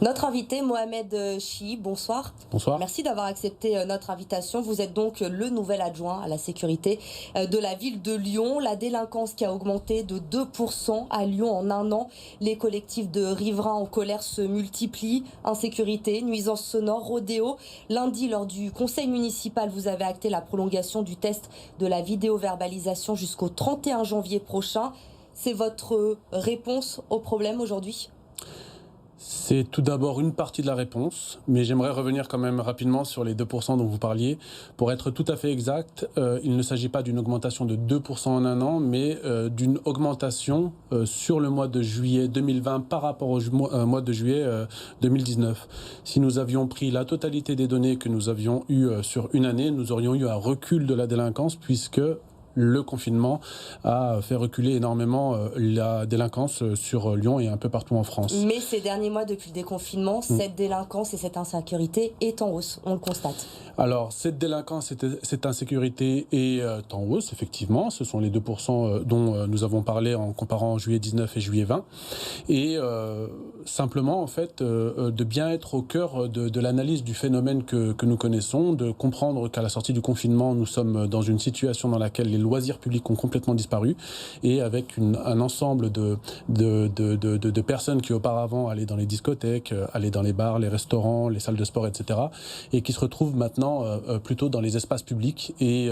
Notre invité, Mohamed Chi, bonsoir. Bonsoir. Merci d'avoir accepté notre invitation. Vous êtes donc le nouvel adjoint à la sécurité de la ville de Lyon. La délinquance qui a augmenté de 2% à Lyon en un an. Les collectifs de riverains en colère se multiplient. Insécurité, nuisances sonores, rodéo. Lundi, lors du conseil municipal, vous avez acté la prolongation du test de la vidéoverbalisation jusqu'au 31 janvier prochain. C'est votre réponse au problème aujourd'hui ? C'est tout d'abord une partie de la réponse, mais j'aimerais revenir quand même rapidement sur les 2% dont vous parliez. Pour être tout à fait exact, il ne s'agit pas d'une augmentation de 2% en un an, mais d'une augmentation sur le mois de juillet 2020 par rapport au mois de juillet 2019. Si nous avions pris la totalité des données que nous avions eues sur une année, nous aurions eu un recul de la délinquance puisque le confinement a fait reculer énormément la délinquance sur Lyon et un peu partout en France. Mais ces derniers mois, depuis le déconfinement, cette délinquance et cette insécurité est en hausse, on le constate. Alors, cette délinquance et cette insécurité est en hausse, effectivement. Ce sont les 2% dont nous avons parlé en comparant juillet 19 et juillet 20. Et simplement, en fait, de bien être au cœur de l'analyse du phénomène que nous connaissons, de comprendre qu'à la sortie du confinement, nous sommes dans une situation dans laquelle les loisirs publics ont complètement disparu et avec un ensemble de personnes qui auparavant allaient dans les discothèques, allaient dans les bars, les restaurants, les salles de sport, etc. et qui se retrouvent maintenant plutôt dans les espaces publics et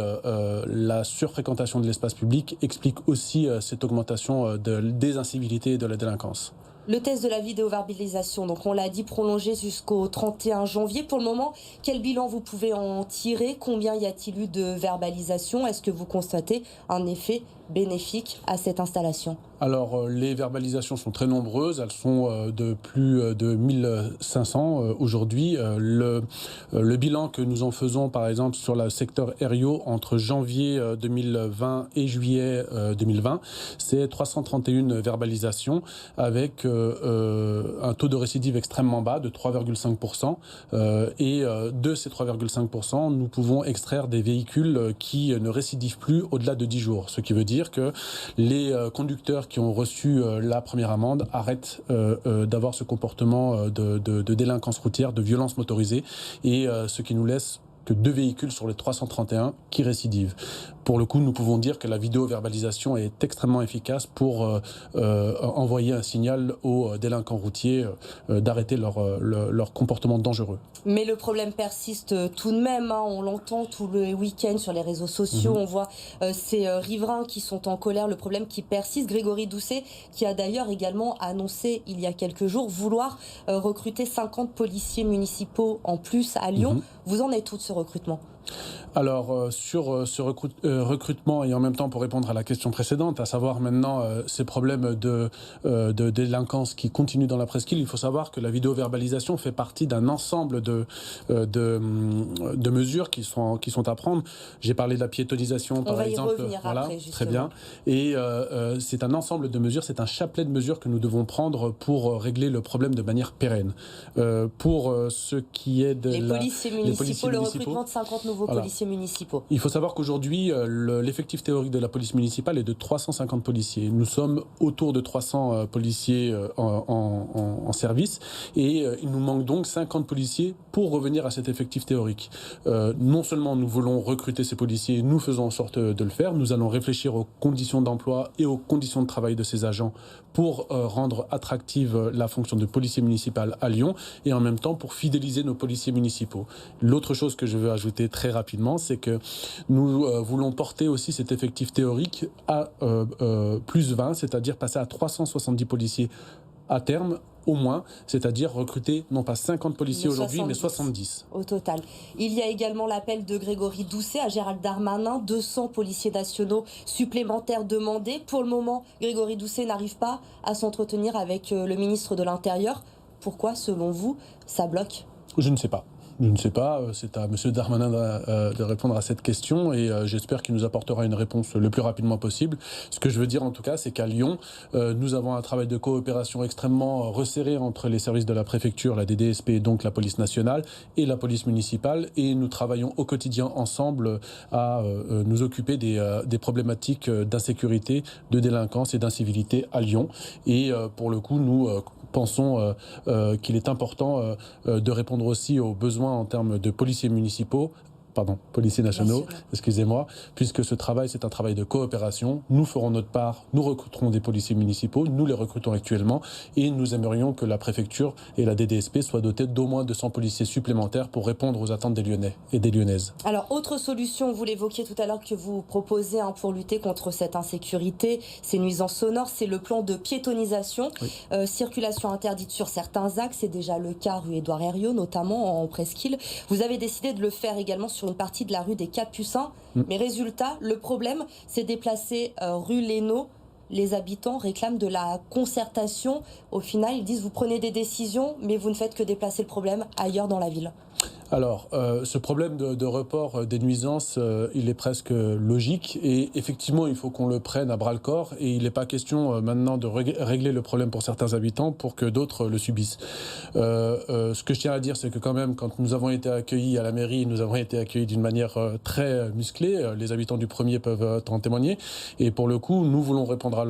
la surfréquentation de l'espace public explique aussi cette augmentation des incivilités et de la délinquance. Le test de la vidéoverbalisation, donc on l'a dit, prolongé jusqu'au 31 janvier. Pour le moment, quel bilan vous pouvez en tirer ? Combien y a-t-il eu de verbalisation ? Est-ce que vous constatez un effet bénéfique à cette installation ? Alors, les verbalisations sont très nombreuses. Elles sont de plus de 1500 aujourd'hui. Le bilan que nous en faisons, par exemple, sur le secteur Herriot entre janvier 2020 et juillet 2020, c'est 331 verbalisations avec un taux de récidive extrêmement bas de 3,5%. Et de ces 3,5%, nous pouvons extraire des véhicules qui ne récidivent plus au-delà de 10 jours. Ce qui veut dire que les conducteurs qui ont reçu la première amende arrêtent d'avoir ce comportement de délinquance routière, de violence motorisée, et ce qui nous laisse que 2 véhicules sur les 331 qui récidivent. Pour le coup, nous pouvons dire que la vidéoverbalisation est extrêmement efficace pour envoyer un signal aux délinquants routiers d'arrêter leur comportement dangereux. Mais le problème persiste tout de même, hein. On l'entend tous les week-ends sur les réseaux sociaux, on voit ces riverains qui sont en colère, le problème qui persiste. Grégory Doucet, qui a d'ailleurs également annoncé il y a quelques jours vouloir recruter 50 policiers municipaux en plus à Lyon. Vous en êtes où de ce recrutement ? Alors, sur ce recrutement, et en même temps pour répondre à la question précédente, à savoir maintenant ces problèmes de délinquance qui continuent dans la presqu'île, il faut savoir que la vidéoverbalisation fait partie d'un ensemble de mesures qui sont à prendre. J'ai parlé de la piétonisation, par exemple. On va y revenir après, justement. Très bien. Et c'est un ensemble de mesures, c'est un chapelet de mesures que nous devons prendre pour régler le problème de manière pérenne. Pour ce qui est de les policiers municipaux, le recrutement de 50 nouveaux policiers municipaux. Il faut savoir qu'aujourd'hui, l'effectif théorique de la police municipale est de 350 policiers. Nous sommes autour de 300 policiers en service et il nous manque donc 50 policiers pour revenir à cet effectif théorique. Non seulement nous voulons recruter ces policiers, nous faisons en sorte de le faire, nous allons réfléchir aux conditions d'emploi et aux conditions de travail de ces agents pour rendre attractive la fonction de policier municipal à Lyon et en même temps pour fidéliser nos policiers municipaux. L'autre chose que je veux ajouter très rapidement, c'est que nous voulons porter aussi cet effectif théorique à plus 20, c'est-à-dire passer à 370 policiers à terme, au moins, c'est-à-dire recruter non pas 50 policiers aujourd'hui, mais 70. Au total. Il y a également l'appel de Grégory Doucet à Gérald Darmanin, 200 policiers nationaux supplémentaires demandés. Pour le moment, Grégory Doucet n'arrive pas à s'entretenir avec le ministre de l'Intérieur. Pourquoi, selon vous, ça bloque ? Je ne sais pas. Je ne sais pas, c'est à M. Darmanin de répondre à cette question et j'espère qu'il nous apportera une réponse le plus rapidement possible. Ce que je veux dire en tout cas, c'est qu'à Lyon, nous avons un travail de coopération extrêmement resserré entre les services de la préfecture, la DDSP, donc la police nationale et la police municipale et nous travaillons au quotidien ensemble à nous occuper des problématiques d'insécurité, de délinquance et d'incivilité à Lyon. Et pour le coup, nous pensons qu'il est important de répondre aussi aux besoins en termes de policiers municipaux, policiers nationaux, excusez-moi, puisque ce travail, c'est un travail de coopération. Nous ferons notre part, nous recruterons des policiers municipaux, nous les recrutons actuellement, et nous aimerions que la préfecture et la DDSP soient dotées d'au moins 200 policiers supplémentaires pour répondre aux attentes des Lyonnais et des Lyonnaises. Alors, autre solution, vous l'évoquiez tout à l'heure, que vous proposez pour lutter contre cette insécurité, ces nuisances sonores, c'est le plan de piétonisation. Oui. Circulation interdite sur certains axes, c'est déjà le cas rue Édouard Herriot, notamment en presqu'île. Vous avez décidé de le faire également sur une partie de la rue des Capucins. Mais résultat, le problème, c'est déplacé rue Lénaud. Les habitants réclament de la concertation. Au final, ils disent, vous prenez des décisions, mais vous ne faites que déplacer le problème ailleurs dans la ville. Alors, ce problème de report des nuisances, il est presque logique et effectivement, il faut qu'on le prenne à bras-le-corps et il n'est pas question maintenant de régler le problème pour certains habitants pour que d'autres le subissent. Ce que je tiens à dire, c'est que quand même, quand nous avons été accueillis à la mairie, nous avons été accueillis d'une manière très musclée. Les habitants du premier peuvent en témoigner et pour le coup, nous voulons répondre à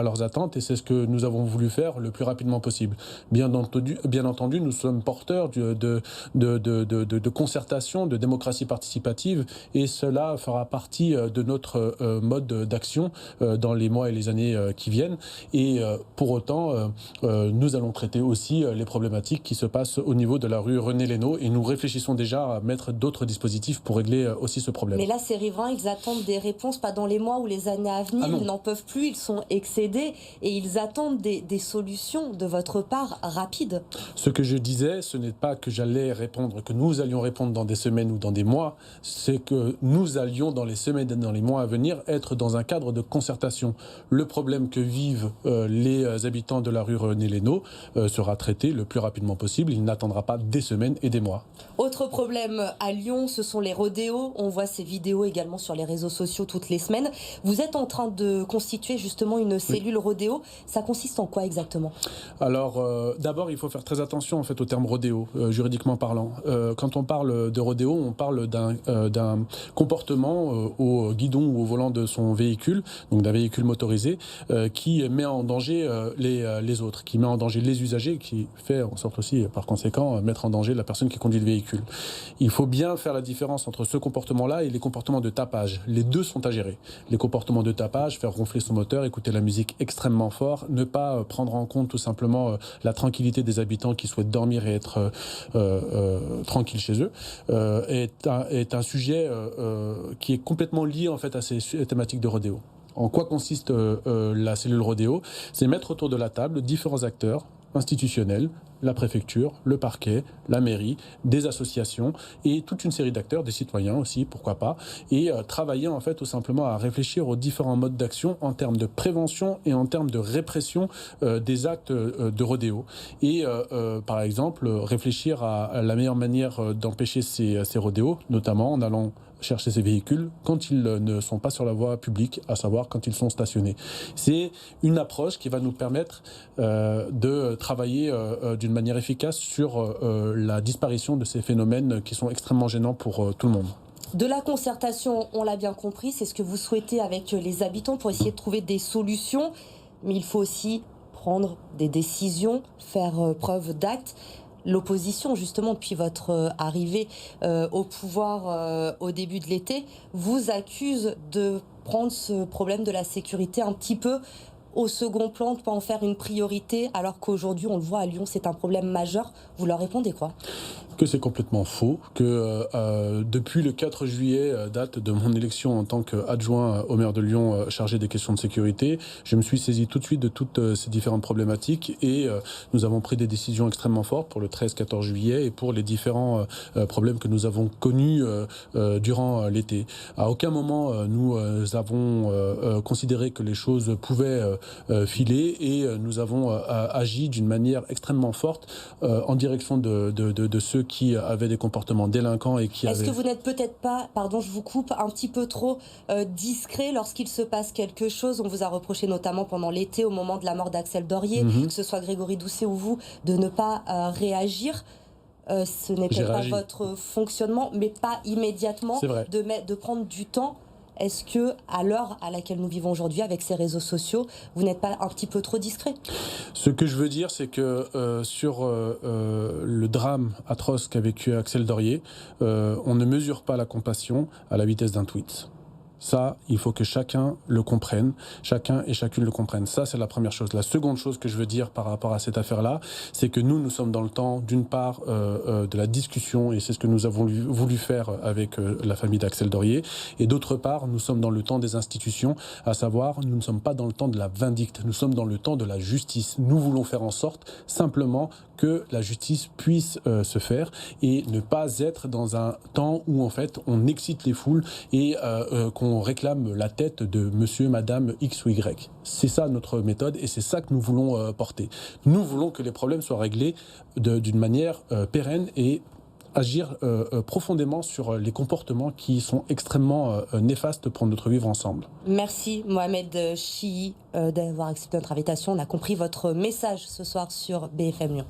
leurs attentes et c'est ce que nous avons voulu faire le plus rapidement possible. Bien entendu, nous sommes porteurs de concertation, de démocratie participative et cela fera partie de notre mode d'action dans les mois et les années qui viennent et pour autant nous allons traiter aussi les problématiques qui se passent au niveau de la rue René Lénaud et nous réfléchissons déjà à mettre d'autres dispositifs pour régler aussi ce problème. Mais là ces riverains ils attendent des réponses pas dans les mois ou les années à venir, ils n'en peuvent plus, ils sont excédés et ils attendent des solutions de votre part rapides. Ce que je disais, ce n'est pas que j'allais répondre, que nous allions répondre dans des semaines ou dans des mois, c'est que nous allions dans les semaines et dans les mois à venir être dans un cadre de concertation. Le problème que vivent les habitants de la rue René Lénaud sera traité le plus rapidement possible. Il n'attendra pas des semaines et des mois. Autre problème à Lyon, ce sont les rodéos. On voit ces vidéos également sur les réseaux sociaux toutes les semaines. Vous êtes en train de constituer justement une cellule rodéo. Ça consiste en quoi exactement ? Alors, d'abord, il faut faire très attention en fait au terme rodéo, juridiquement parlant. Quand on parle de rodéo, on parle d'un comportement au guidon ou au volant de son véhicule, donc d'un véhicule motorisé, qui met en danger les autres, qui met en danger les usagers, qui fait en sorte aussi, par conséquent, mettre en danger la personne qui conduit le véhicule. Il faut bien faire la différence entre ce comportement-là et les comportements de tapage. Les deux sont à gérer. Les comportements de tapage, faire ronfler son moteur, écouter la musique extrêmement fort, ne pas prendre en compte tout simplement la tranquillité des habitants qui souhaitent dormir et être tranquilles chez eux, est un sujet qui est complètement lié en fait à ces thématiques de rodéo. En quoi consiste la cellule rodéo ? C'est mettre autour de la table différents acteurs institutionnels, la préfecture, le parquet, la mairie, des associations et toute une série d'acteurs, des citoyens aussi, pourquoi pas, et travailler en fait tout simplement à réfléchir aux différents modes d'action en termes de prévention et en termes de répression des actes de rodéo. Et par exemple, réfléchir à la meilleure manière d'empêcher ces rodéos, notamment en allant chercher ces véhicules quand ils ne sont pas sur la voie publique, à savoir quand ils sont stationnés. C'est une approche qui va nous permettre de travailler d'une manière efficace sur la disparition de ces phénomènes qui sont extrêmement gênants pour tout le monde. De la concertation, on l'a bien compris, c'est ce que vous souhaitez avec les habitants pour essayer de trouver des solutions, mais il faut aussi prendre des décisions, faire preuve d'actes. L'opposition, justement, depuis votre arrivée au pouvoir au début de l'été, vous accuse de prendre ce problème de la sécurité un petit peu au second plan, de ne pas en faire une priorité, alors qu'aujourd'hui, on le voit à Lyon, c'est un problème majeur. Vous leur répondez quoi ? Que c'est complètement faux, que depuis le 4 juillet, date de mon élection en tant qu'adjoint au maire de Lyon chargé des questions de sécurité, je me suis saisi tout de suite de toutes ces différentes problématiques et nous avons pris des décisions extrêmement fortes pour le 13-14 juillet et pour les différents problèmes que nous avons connus durant l'été. À aucun moment nous avons considéré que les choses pouvaient filer et nous avons agi d'une manière extrêmement forte en direction de ceux qui avaient des comportements délinquants et qui Est-ce que vous n'êtes peut-être pas, pardon je vous coupe, un petit peu trop discret lorsqu'il se passe quelque chose ? On vous a reproché notamment pendant l'été, au moment de la mort d'Axel Dorier, que ce soit Grégory Doucet ou vous, de ne pas réagir. Ce n'est peut-être pas votre fonctionnement, mais pas immédiatement, de prendre du temps. Est-ce que, à l'heure à laquelle nous vivons aujourd'hui, avec ces réseaux sociaux, vous n'êtes pas un petit peu trop discret? Ce que je veux dire, c'est que sur le drame atroce qu'a vécu Axel Dorier, on ne mesure pas la compassion à la vitesse d'un tweet. Ça, il faut que chacun le comprenne, chacun et chacune le comprenne. Ça, c'est la première chose. La seconde chose que je veux dire par rapport à cette affaire-là, c'est que nous sommes dans le temps, d'une part, de la discussion, et c'est ce que nous avons voulu faire avec la famille d'Axel Dorier, et d'autre part, nous sommes dans le temps des institutions, à savoir, nous ne sommes pas dans le temps de la vindicte, nous sommes dans le temps de la justice. Nous voulons faire en sorte, simplement, que la justice puisse se faire, et ne pas être dans un temps où, en fait, on excite les foules et qu'on réclame la tête de monsieur, madame X ou Y. C'est ça notre méthode et c'est ça que nous voulons porter. Nous voulons que les problèmes soient réglés d'une manière pérenne et agir profondément sur les comportements qui sont extrêmement néfastes pour notre vivre ensemble. Merci Mohamed Chihi d'avoir accepté notre invitation. On a compris votre message ce soir sur BFM Lyon.